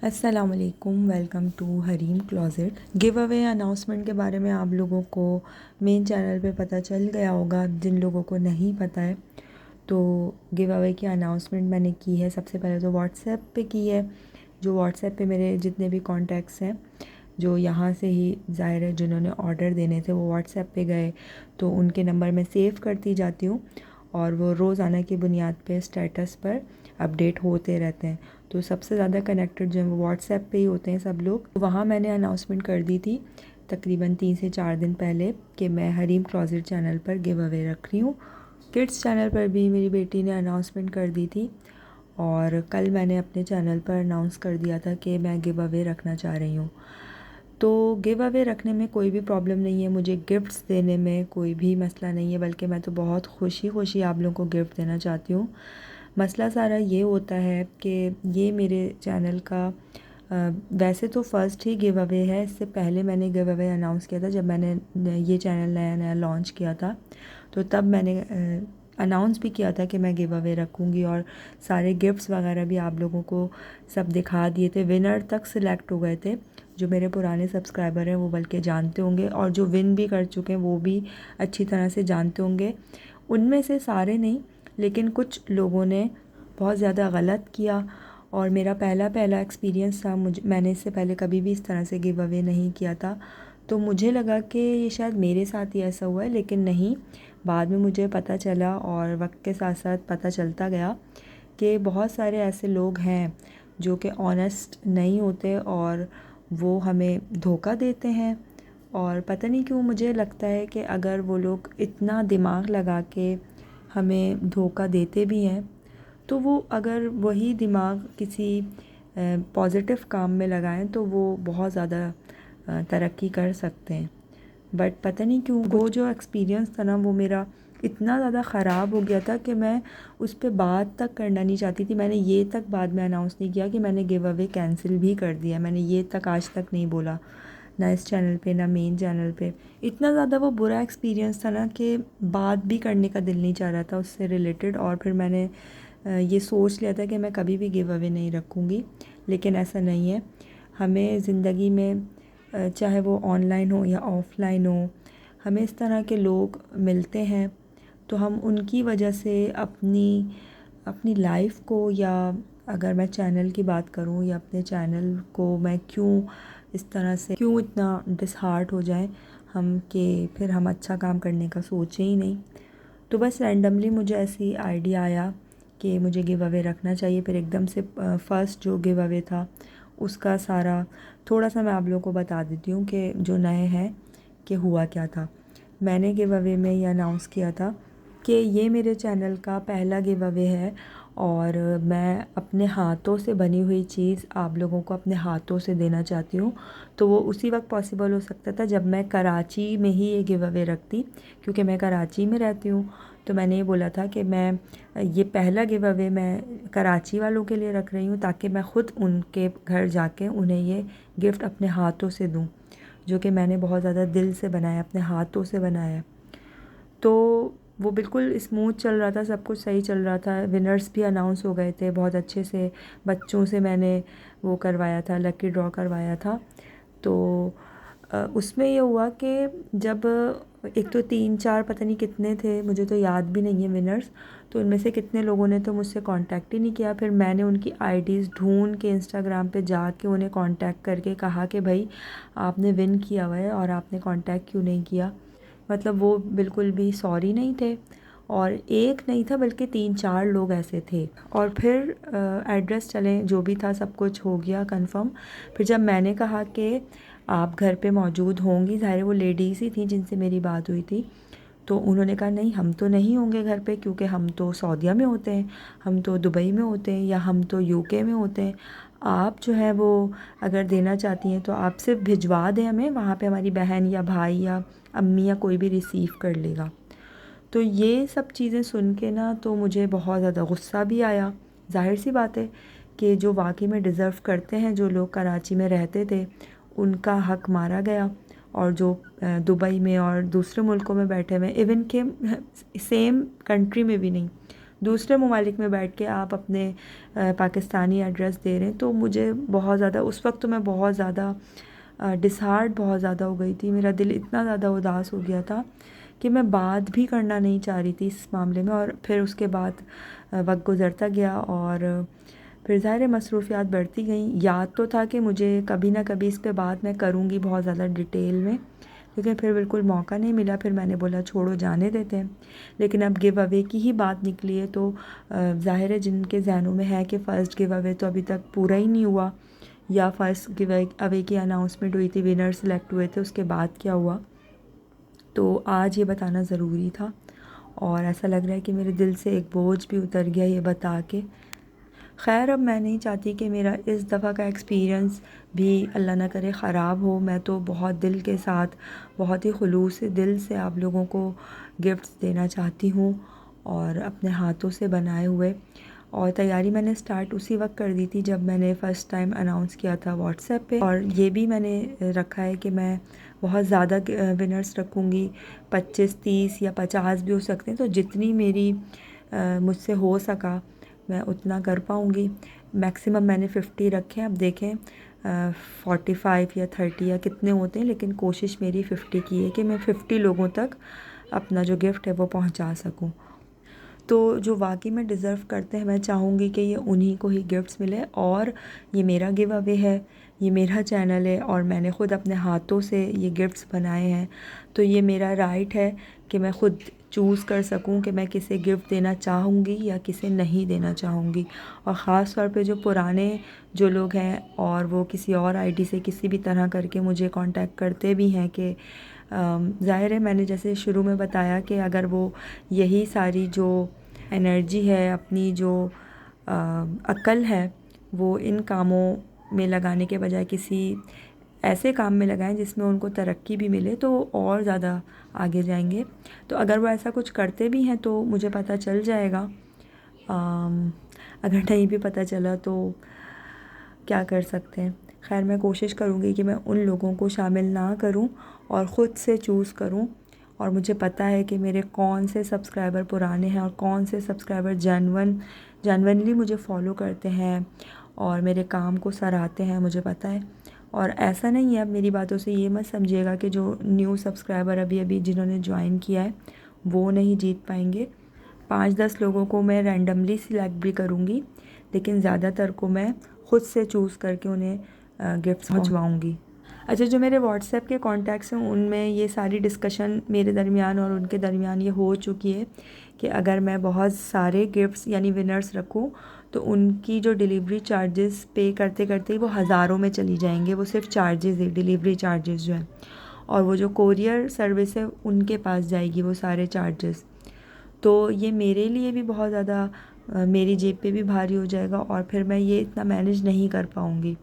अस्सलामुअलैकुम, welcome to Hareem closet. Giveaway announcement के बारे में आप लोगों को मेन चैनल पे पता चल गया होगा। जिन लोगों को नहीं पता है तो गिव अवे की अनाउंसमेंट मैंने की है। सबसे पहले तो व्हाट्सएप पे की है। जो व्हाट्सएप पे मेरे जितने भी कॉन्टैक्ट्स हैं, जो यहाँ से ही ज़ाहिर है जिन्होंने ऑर्डर देने थे वो व्हाट्सएप पे गए, तो उनके नंबर मैं सेव करती जाती हूँ और वो रोज़ाना की बुनियाद पे स्टेटस पर अपडेट होते रहते हैं। तो सबसे ज़्यादा कनेक्टेड जो है वो व्हाट्सएप पे ही होते हैं सब लोग। वहाँ मैंने अनाउंसमेंट कर दी थी तकरीबन 3 से 4 दिन पहले कि मैं हरीम क्लोज़ेट चैनल पर गिव अवे रख रही हूँ। किड्स चैनल पर भी मेरी बेटी ने अनाउंसमेंट कर दी थी और कल मैंने अपने चैनल पर अनाउंस कर दिया था कि मैं गिव अवे रखना चाह रही हूँ। तो गिव अवे रखने में कोई भी प्रॉब्लम नहीं है, मुझे गिफ्ट्स देने में कोई भी मसला नहीं है, बल्कि मैं तो बहुत खुशी खुशी आप लोगों को गिफ्ट देना चाहती हूँ। मसला सारा ये होता है कि ये मेरे चैनल का वैसे तो फ़र्स्ट ही गिव अवे है। इससे पहले मैंने गिव अवे अनाउंस किया था जब मैंने ये चैनल नया नया लॉन्च किया था, तो तब मैंने अनाउंस भी किया था कि मैं गिव अवे रखूँगी और सारे गिफ्ट्स वगैरह भी आप लोगों को सब दिखा दिए थे। विनर तक सिलेक्ट हो गए थे। जो मेरे पुराने सब्सक्राइबर हैं वो बल्कि जानते होंगे, और जो विन भी कर चुके हैं वो भी अच्छी तरह से जानते होंगे। उनमें से सारे नहीं, लेकिन कुछ लोगों ने बहुत ज़्यादा गलत किया और मेरा पहला पहला एक्सपीरियंस था। मैंने इससे पहले कभी भी इस तरह से गिव अवे नहीं किया था, तो मुझे लगा कि ये शायद मेरे साथ ही ऐसा हुआ है, लेकिन नहीं। बाद में मुझे पता चला और वक्त के साथ साथ पता चलता गया कि बहुत सारे ऐसे लोग हैं जो कि ऑनेस्ट नहीं होते और वो हमें धोखा देते हैं। और पता नहीं क्यों मुझे लगता है कि अगर वो लोग इतना दिमाग लगा के हमें धोखा देते भी हैं तो वो अगर वही दिमाग किसी पॉजिटिव काम में लगाएं तो वो बहुत ज़्यादा तरक्की कर सकते हैं। बट पता नहीं क्यों वो जो एक्सपीरियंस था ना वो मेरा इतना ज़्यादा ख़राब हो गया था कि मैं उस पर बात तक करना नहीं चाहती थी। मैंने ये तक बाद में अनाउंस नहीं किया कि मैंने गिव अवे कैंसिल भी कर दिया। मैंने ये तक आज तक नहीं बोला, ना इस चैनल पे ना मेन चैनल पे। इतना ज़्यादा वो बुरा एक्सपीरियंस था ना कि बात भी करने का दिल नहीं चाह रहा था उससे रिलेटेड। और फिर मैंने ये सोच लिया था कि मैं कभी भी गिव अवे नहीं रखूँगी, लेकिन ऐसा नहीं है। हमें ज़िंदगी में चाहे वो ऑनलाइन हो या ऑफ़लाइन हो, हमें इस तरह के लोग मिलते हैं तो हम उनकी वजह से अपनी अपनी लाइफ को, या अगर मैं चैनल की बात करूं, या अपने चैनल को मैं क्यों इस तरह से क्यों इतना डिसहार्ट हो जाएं हम कि फिर हम अच्छा काम करने का सोचें ही नहीं। तो बस रैंडमली मुझे ऐसी आइडिया आया कि मुझे गिव अवे रखना चाहिए। फिर एकदम से फ़र्स्ट जो गिव अवे था उसका सारा थोड़ा सा मैं आप लोगों को बता देती हूँ कि जो नए हैं कि हुआ क्या था। मैंने गिव अवे में ये अनाउंस किया था कि ये मेरे चैनल का पहला गिव अवे है और मैं अपने हाथों से बनी हुई चीज़ आप लोगों को अपने हाथों से देना चाहती हूँ। तो वो उसी वक्त पॉसिबल हो सकता था जब मैं कराची में ही ये गिव अवे रखती, क्योंकि मैं कराची में रहती हूँ। तो मैंने ये बोला था कि मैं ये पहला गिव अवे मैं कराची वालों के लिए रख रही हूँ ताकि मैं ख़ुद उनके घर जाके उन्हें ये गिफ्ट अपने हाथों से दूँ, जो कि मैंने बहुत ज़्यादा दिल से बनाया, अपने हाथों से बनाया है। तो वो बिल्कुल स्मूथ चल रहा था, सब कुछ सही चल रहा था। विनर्स भी अनाउंस हो गए थे बहुत अच्छे से। बच्चों से मैंने वो करवाया था, लकी ड्रॉ करवाया था। तो उसमें ये हुआ कि जब एक तो 3-4 पता नहीं कितने थे, मुझे तो याद भी नहीं है विनर्स, तो उनमें से कितने लोगों ने तो मुझसे कांटेक्ट ही नहीं किया। फिर मैंने उनकी आईडीज़ ढूंढ के इंस्टाग्राम पे जाके उन्हें कांटेक्ट करके कहा कि भाई आपने विन किया हुआ है और आपने कांटेक्ट क्यों नहीं किया। मतलब वो बिल्कुल भी सॉरी नहीं थे, और एक नहीं था बल्कि 3-4 लोग ऐसे थे। और फिर एड्रेस चलें जो भी था सब कुछ हो गया कंफर्म। फिर जब मैंने कहा कि आप घर पे मौजूद होंगी, ज़ाहिर है वो लेडीज़ ही थी जिनसे मेरी बात हुई थी, तो उन्होंने कहा नहीं हम तो नहीं होंगे घर पे, क्योंकि हम तो सऊदीया में होते हैं, हम तो दुबई में होते हैं, या हम तो यूके में होते हैं। आप जो है वो अगर देना चाहती हैं तो आप सिर्फ भिजवा दें हमें, वहाँ पे हमारी बहन या भाई या अम्मी या कोई भी रिसीव कर लेगा। तो ये सब चीज़ें सुन के ना तो मुझे बहुत ज़्यादा गुस्सा भी आया। ज़ाहिर सी बात है कि जो वाकई में डिज़र्व करते हैं, जो लोग कराची में रहते थे, उनका हक मारा गया। और जो दुबई में और दूसरे मुल्कों में बैठे हुए, इवन के सेम कंट्री में भी नहीं, दूसरे ममालिक में बैठ के आप अपने पाकिस्तानी एड्रेस दे रहे हैं। तो मुझे बहुत ज़्यादा उस वक्त तो मैं बहुत ज़्यादा डिसहार्ट बहुत ज़्यादा हो गई थी। मेरा दिल इतना ज़्यादा उदास हो गया था कि मैं बात भी करना नहीं चाह रही थी इस मामले में। और फिर उसके बाद वक्त गुज़रता गया और फिर ज़ाहिर मसरूफ़ियात बढ़ती गईं। याद तो था कि मुझे कभी ना कभी इस पे बात मैं करूँगी बहुत ज़्यादा डिटेल में, लेकिन फिर बिल्कुल मौका नहीं मिला। फिर मैंने बोला छोड़ो, जाने देते हैं। लेकिन अब गिव अवे की ही बात निकली है तो ज़ाहिर है जिनके जहनों में है कि फ़र्स्ट गिव अवे तो अभी तक पूरा ही नहीं हुआ, या फर्स्ट गिव अवे की अनाउंसमेंट हुई थी, विनर सेलेक्ट हुए थे, उसके बाद क्या हुआ, तो आज ये बताना ज़रूरी था। और ऐसा लग रहा है कि मेरे दिल से एक बोझ भी उतर गया ये बता के। खैर, अब मैं नहीं चाहती कि मेरा इस दफ़ा का एक्सपीरियंस भी अल्लाह ना करे ख़राब हो। मैं तो बहुत दिल के साथ, बहुत ही खुलूस से दिल से आप लोगों को गिफ्ट्स देना चाहती हूँ, और अपने हाथों से बनाए हुए। और तैयारी मैंने स्टार्ट उसी वक्त कर दी थी जब मैंने फ़र्स्ट टाइम अनाउंस किया था व्हाट्सएप पे। और ये भी मैंने रखा है कि मैं बहुत ज़्यादा विनर्स रखूँगी, 25, 30 या 50 भी हो सकते हैं। तो जितनी मेरी मुझसे हो सका मैं उतना कर पाऊँगी। मैक्सिमम मैंने 50 रखे हैं, अब देखें 45 या 30 या कितने होते हैं, लेकिन कोशिश मेरी 50 की है कि मैं 50 लोगों तक अपना जो गिफ्ट है वो पहुंचा सकूं। तो जो वाकई में डिज़र्व करते हैं, मैं चाहूँगी कि ये उन्हीं को ही गिफ्ट्स मिले। और ये मेरा गिव अवे है, ये मेरा चैनल है, और मैंने ख़ुद अपने हाथों से ये गिफ्ट्स बनाए हैं। तो ये मेरा राइट है कि मैं ख़ुद चूज़ कर सकूं कि मैं किसे गिफ्ट देना चाहूँगी या किसे नहीं देना चाहूँगी। और ख़ास तौर पे जो पुराने जो लोग हैं और वो किसी और आईडी से किसी भी तरह करके मुझे कांटेक्ट करते भी हैं कि ज़ाहिर है मैंने जैसे शुरू में बताया कि अगर वो यही सारी जो एनर्जी है, अपनी जो अक्ल है, वो इन कामों में लगाने के बजाय किसी ऐसे काम में लगाएं जिसमें उनको तरक्की भी मिले, तो और ज़्यादा आगे जाएंगे। तो अगर वो ऐसा कुछ करते भी हैं तो मुझे पता चल जाएगा। अगर नहीं भी पता चला तो क्या कर सकते हैं। खैर, मैं कोशिश करूँगी कि मैं उन लोगों को शामिल ना करूँ और ख़ुद से चूज़ करूँ। और मुझे पता है कि मेरे कौन से सब्सक्राइबर पुराने हैं और कौन से सब्सक्राइबर जेन्युइनली मुझे फ़ॉलो करते हैं और मेरे काम को सराहते हैं, मुझे पता है। और ऐसा नहीं है, अब मेरी बातों से ये मत समझिएगा कि जो न्यू सब्सक्राइबर अभी जिन्होंने ज्वाइन किया है वो नहीं जीत पाएंगे। 5-10 लोगों को मैं रैंडमली सिलेक्ट भी करूँगी, लेकिन ज़्यादातर को मैं ख़ुद से चूज़ करके उन्हें गिफ्ट्स पहुँचवाऊँगी। अच्छा, जो मेरे व्हाट्सएप के कॉन्टैक्ट्स हैं उनमें ये सारी डिस्कशन मेरे दरमियान और उनके दरमियान ये हो चुकी है कि अगर मैं बहुत सारे गिफ्ट्स यानी विनर्स रखूं तो उनकी जो डिलीवरी चार्जेस पे करते करते वो हज़ारों में चली जाएंगे। वो सिर्फ चार्जेस है, डिलीवरी चार्जेस जो हैं, और वो जो कोरियर सर्विस है उनके पास जाएगी वो सारे चार्जेस। तो ये मेरे लिए भी बहुत ज़्यादा मेरी जेब पे भी भारी हो जाएगा और फिर मैं ये इतना मैनेज नहीं कर पाऊँगी।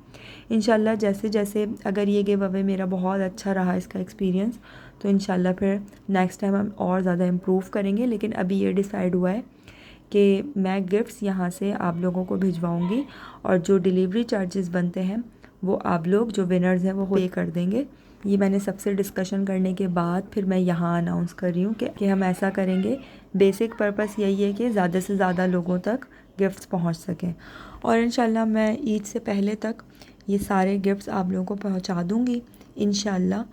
इंशाल्लाह जैसे जैसे अगर ये गिव अवे मेरा बहुत अच्छा रहा इसका एक्सपीरियंस, तो इंशाल्लाह फिर नेक्स्ट टाइम हम और ज़्यादा इम्प्रूव करेंगे। लेकिन अभी ये डिसाइड हुआ है कि मैं गिफ्ट्स यहाँ से आप लोगों को भिजवाऊँगी और जो डिलीवरी चार्जेस बनते हैं वो आप लोग जो विनर्स हैं वो पे कर देंगे। ये मैंने सबसे डिस्कशन करने के बाद फिर मैं यहाँ अनाउंस कर रही हूँ कि हम ऐसा करेंगे। बेसिक पर्पस यही है कि ज़्यादा से ज़्यादा लोगों तक गिफ्ट्स पहुँच सकें, और इंशाल्लाह मैं ईद से पहले तक ये सारे गिफ्ट्स आप लोगों को पहुँचा दूँगी इंशाल्लाह।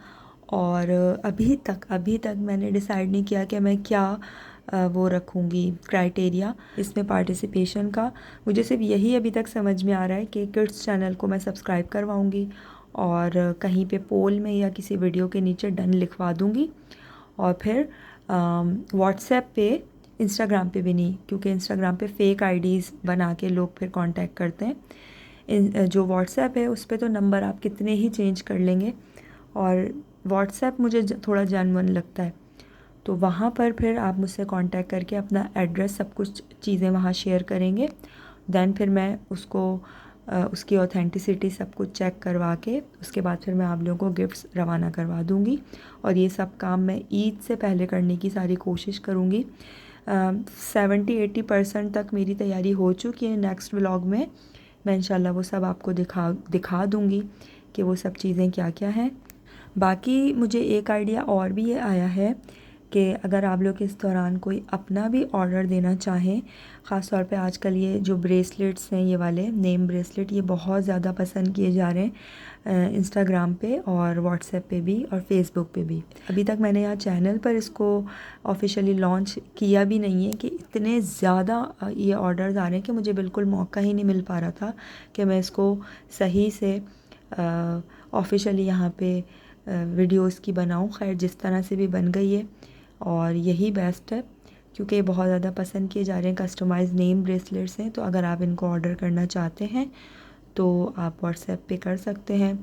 और अभी तक मैंने डिसाइड नहीं किया कि मैं क्या वो रखूँगी क्राइटेरिया इसमें पार्टिसिपेशन का। मुझे सिर्फ यही अभी तक समझ में आ रहा है कि किड्स चैनल को मैं सब्सक्राइब करवाऊँगी और कहीं पे पोल में या किसी वीडियो के नीचे डन लिखवा दूँगी। और फिर व्हाट्सएप पे, इंस्टाग्राम पे भी नहीं, क्योंकि इंस्टाग्राम पे फ़ेक आईडीज़ बना के लोग फिर कांटेक्ट करते हैं। जो व्हाट्सएप है उस पे तो नंबर आप कितने ही चेंज कर लेंगे, और व्हाट्सएप मुझे थोड़ा जेन्युइन लगता है। तो वहाँ पर फिर आप मुझसे कांटेक्ट करके अपना एड्रेस सब कुछ चीज़ें वहाँ शेयर करेंगे। दैन फिर मैं उसको उसकी ऑथेंटिसिटी सब कुछ चेक करवा के उसके बाद फिर मैं आप लोगों को गिफ्ट्स रवाना करवा दूँगी। और ये सब काम मैं ईद से पहले करने की सारी कोशिश करूँगी। 70-80% तक मेरी तैयारी हो चुकी है। नेक्स्ट व्लॉग में मैं इंशाल्लाह वो सब आपको दिखा दूँगी कि वो सब चीज़ें क्या क्या हैं। बाकी मुझे एक आइडिया और भी ये आया है कि अगर आप लोग इस दौरान कोई अपना भी ऑर्डर देना चाहें, ख़ास तौर पे आजकल ये जो ब्रेसलेट्स हैं, ये वाले नेम ब्रेसलेट, ये बहुत ज़्यादा पसंद किए जा रहे हैं इंस्टाग्राम पे और व्हाट्सएप पे भी और फेसबुक पे भी। अभी तक मैंने यहाँ चैनल पर इसको ऑफिशियली लॉन्च किया भी नहीं है कि इतने ज़्यादा ये ऑर्डर्स आ रहे हैं कि मुझे बिल्कुल मौका ही नहीं मिल पा रहा था कि मैं इसको सही से ऑफिशियली यहाँ पे वीडियोस की बनाऊँ। खैर जिस तरह से भी बन गई है और यही बेस्ट है, क्योंकि ये बहुत ज़्यादा पसंद किए जा रहे हैं। कस्टमाइज़ नेम ब्रेसलेट्स हैं, तो अगर आप इनको ऑर्डर करना चाहते हैं तो आप व्हाट्सएप पे कर सकते हैं।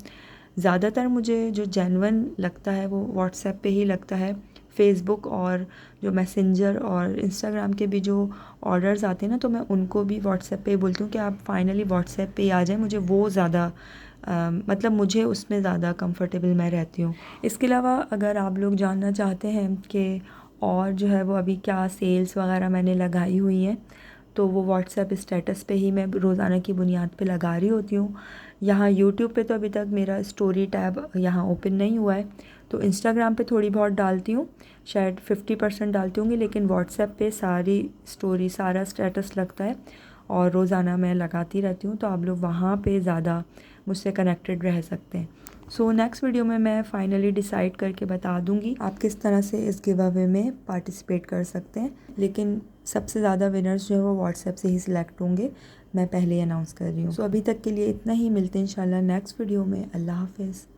ज़्यादातर मुझे जो जेन्युइन लगता है वो व्हाट्सएप पे ही लगता है। फेसबुक और जो मैसेंजर और इंस्टाग्राम के भी जो ऑर्डर्स आते हैं ना, तो मैं उनको भी व्हाट्सएप पे ही बोलती हूँ कि आप फाइनली व्हाट्सएप पे ही आ जाएं। मुझे वो ज़्यादा मतलब मुझे उसमें ज़्यादा कंफर्टेबल मैं रहती हूँ। इसके अलावा अगर आप लोग जानना चाहते हैं कि और जो है वो अभी क्या सेल्स वगैरह मैंने लगाई हुई हैं, तो वो व्हाट्सएप स्टेटस पे ही मैं रोज़ाना की बुनियाद पे लगा रही होती हूँ। यहाँ यूट्यूब पे तो अभी तक मेरा स्टोरी टैब यहाँ ओपन नहीं हुआ है, तो इंस्टाग्राम पे थोड़ी बहुत डालती हूँ, शायद 50% डालती होंगी, लेकिन व्हाट्सएप पे सारी स्टोरी सारा स्टेटस लगता है और रोज़ाना मैं लगाती रहती हूँ, तो आप लोग वहाँ पे ज़्यादा मुझसे कनेक्टेड रह सकते हैं। सो नेक्स्ट वीडियो में मैं फाइनली डिसाइड करके बता दूँगी आप किस तरह से इस गिव अवे में पार्टिसिपेट कर सकते हैं, लेकिन सबसे ज़्यादा विनर्स जो है वो व्हाट्सएप से ही सिलेक्ट होंगे, मैं पहले ही अनाउंस कर रही हूँ। सो अभी तक के लिए इतना ही, मिलते हैं इंशाल्लाह नेक्स्ट वीडियो में। अल्लाह हाफ़िज़।